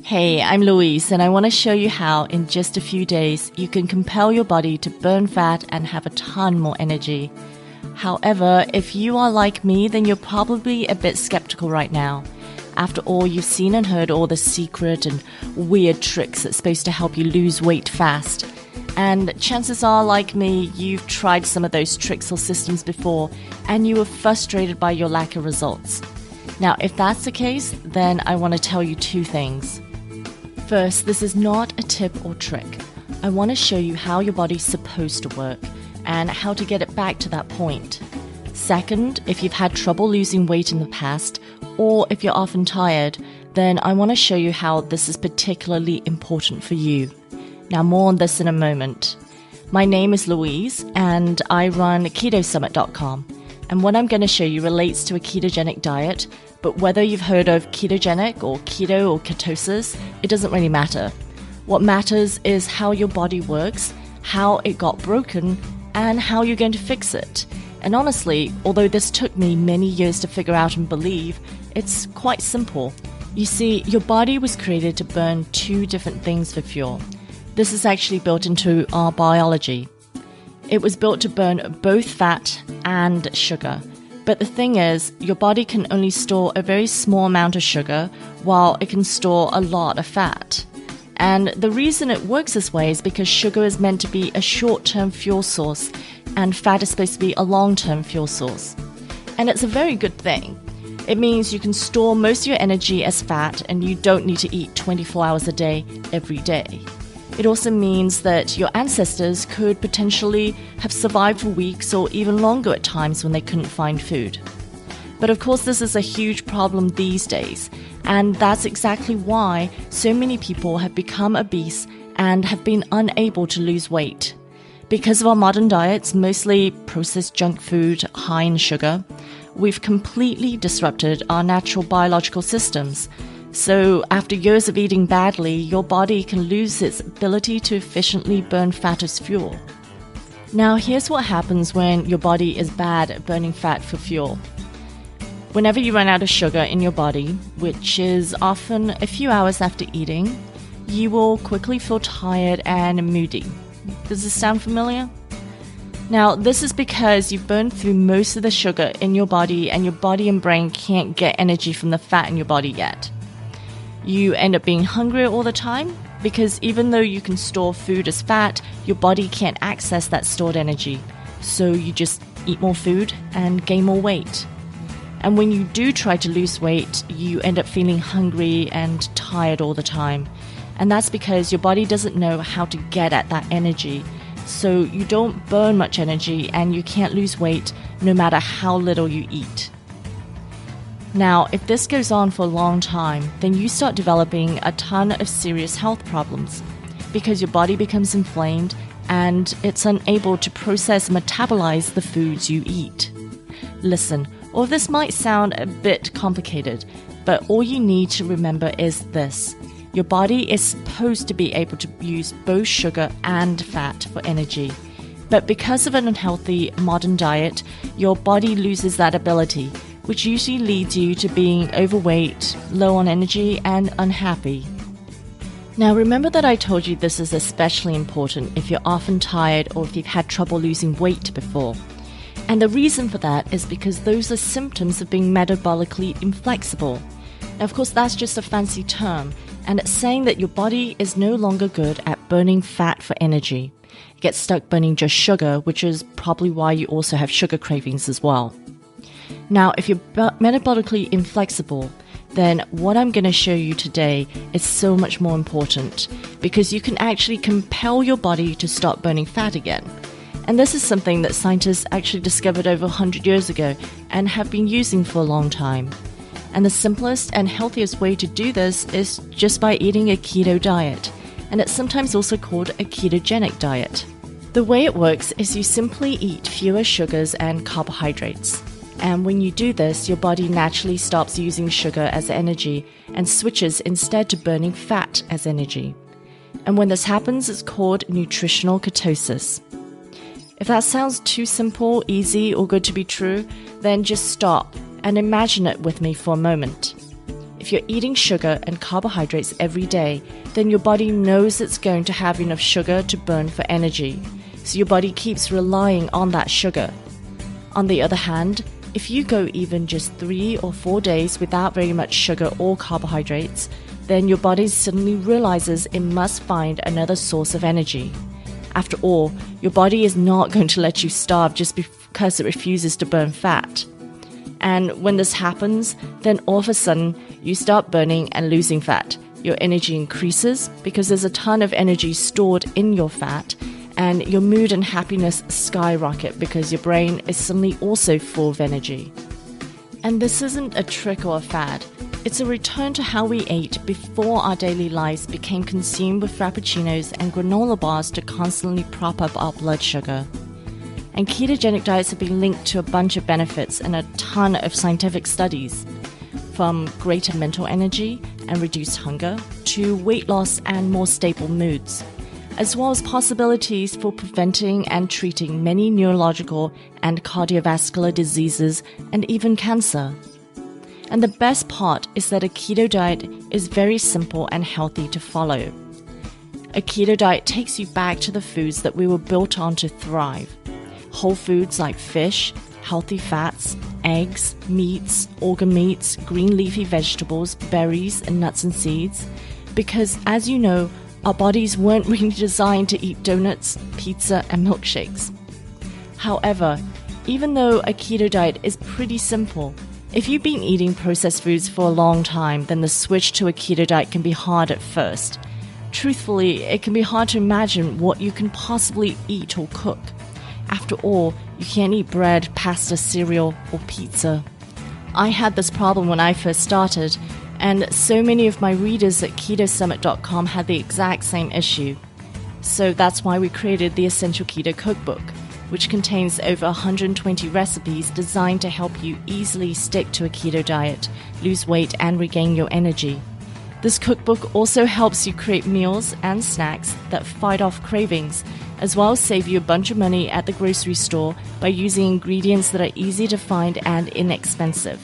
Hey, I'm Louise, and I want to show you how, in just a few days, you can compel your body to burn fat and have a ton more energy. However, if you are like me, then you're probably a bit skeptical right now. After all, you've seen and heard all the secret and weird tricks that's supposed to help you lose weight fast. And chances are, like me, you've tried some of those tricks or systems before, and you were frustrated by your lack of results. Now, if that's the case, then I want to tell you two things. First, this is not a tip or trick. I want to show you how your body's supposed to work and how to get it back to that point. Second, if you've had trouble losing weight in the past, or if you're often tired, then I want to show you how this is particularly important for you. Now, more on this in a moment. My name is Louise, and I run KetoSummit.com. And what I'm going to show you relates to a ketogenic diet, but whether you've heard of ketogenic or keto or ketosis, it doesn't really matter. What matters is how your body works, how it got broken, and how you're going to fix it. And honestly, although this took me many years to figure out and believe, it's quite simple. You see, your body was created to burn two different things for fuel. This is actually built into our biology. It was built to burn both fat and sugar. But the thing is, your body can only store a very small amount of sugar while it can store a lot of fat. And the reason it works this way is because sugar is meant to be a short-term fuel source and fat is supposed to be a long-term fuel source. And it's a very good thing. It means you can store most of your energy as fat and you don't need to eat 24 hours a day every day. It also means that your ancestors could potentially have survived for weeks or even longer at times when they couldn't find food. But of course, this is a huge problem these days, and that's exactly why so many people have become obese and have been unable to lose weight. Because of our modern diets, mostly processed junk food high in sugar, we've completely disrupted our natural biological systems. So after years of eating badly, your body can lose its ability to efficiently burn fat as fuel. Now, here's what happens when your body is bad at burning fat for fuel. Whenever you run out of sugar in your body, which is often a few hours after eating, you will quickly feel tired and moody. Does this sound familiar? Now, this is because you've burned through most of the sugar in your body and your body and brain can't get energy from the fat in your body yet. You end up being hungrier all the time because even though you can store food as fat, your body can't access that stored energy. So you just eat more food and gain more weight. And when you do try to lose weight, you end up feeling hungry and tired all the time. And that's because your body doesn't know how to get at that energy. So you don't burn much energy and you can't lose weight no matter how little you eat. Now, if this goes on for a long time, then you start developing a ton of serious health problems because your body becomes inflamed and it's unable to process and metabolize the foods you eat. Listen, all of this might sound a bit complicated, but all you need to remember is this. Your body is supposed to be able to use both sugar and fat for energy. But because of an unhealthy modern diet, your body loses that ability, which usually leads you to being overweight, low on energy, and unhappy. Now, remember that I told you this is especially important if you're often tired or if you've had trouble losing weight before. And the reason for that is because those are symptoms of being metabolically inflexible. Now, of course, that's just a fancy term, and it's saying that your body is no longer good at burning fat for energy. It gets stuck burning just sugar, which is probably why you also have sugar cravings as well. Now, if you're metabolically inflexible, then what I'm going to show you today is so much more important because you can actually compel your body to stop burning fat again. And this is something that scientists actually discovered over 100 years ago and have been using for a long time. And the simplest and healthiest way to do this is just by eating a keto diet, and it's sometimes also called a ketogenic diet. The way it works is you simply eat fewer sugars and carbohydrates. And when you do this, your body naturally stops using sugar as energy and switches instead to burning fat as energy. And when this happens, it's called nutritional ketosis. If that sounds too simple, easy, or good to be true, then just stop and imagine it with me for a moment. If if you're eating sugar and carbohydrates every day, then your body knows it's going to have enough sugar to burn for energy, so your body keeps relying on that sugar. On the other hand, if you go even just 3 or 4 days without very much sugar or carbohydrates, then your body suddenly realizes it must find another source of energy. After all, your body is not going to let you starve just because it refuses to burn fat. And when this happens, then all of a sudden, you start burning and losing fat. Your energy increases because there's a ton of energy stored in your fat, and your mood and happiness skyrocket because your brain is suddenly also full of energy. And this isn't a trick or a fad. It's a return to how we ate before our daily lives became consumed with frappuccinos and granola bars to constantly prop up our blood sugar. And ketogenic diets have been linked to a bunch of benefits and a ton of scientific studies, from greater mental energy and reduced hunger to weight loss and more stable moods, as well as possibilities for preventing and treating many neurological and cardiovascular diseases and even cancer. And the best part is that a keto diet is very simple and healthy to follow. A keto diet takes you back to the foods that we were built on to thrive. Whole foods like fish, healthy fats, eggs, meats, organ meats, green leafy vegetables, berries, and nuts and seeds. Because, as you know, our bodies weren't really designed to eat donuts, pizza, and milkshakes. However, even though a keto diet is pretty simple, if you've been eating processed foods for a long time, then the switch to a keto diet can be hard at first. Truthfully, it can be hard to imagine what you can possibly eat or cook. After all, you can't eat bread, pasta, cereal, or pizza. I had this problem when I first started, and so many of my readers at KetoSummit.com had the exact same issue. So that's why we created the Essential Keto Cookbook, which contains over 120 recipes designed to help you easily stick to a keto diet, lose weight, and regain your energy. This cookbook also helps you create meals and snacks that fight off cravings, as well as save you a bunch of money at the grocery store by using ingredients that are easy to find and inexpensive.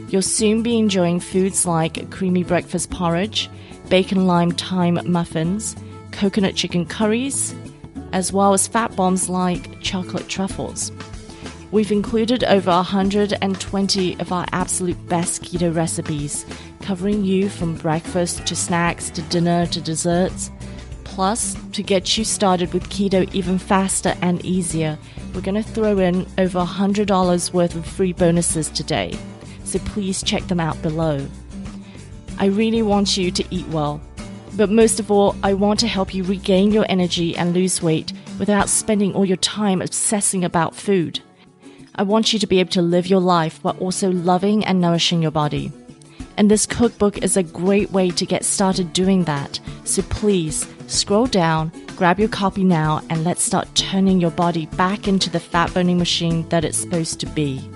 You'll soon be enjoying foods like creamy breakfast porridge, bacon lime thyme muffins, coconut chicken curries, as well as fat bombs like chocolate truffles. We've included over 120 of our absolute best keto recipes, covering you from breakfast to snacks to dinner to desserts. Plus, to get you started with keto even faster and easier, we're going to throw in over $100 worth of free bonuses today. So please check them out below. I really want you to eat well. But most of all, I want to help you regain your energy and lose weight without spending all your time obsessing about food. I want you to be able to live your life while also loving and nourishing your body. And this cookbook is a great way to get started doing that. So please, scroll down, grab your copy now, and let's start turning your body back into the fat-burning machine that it's supposed to be.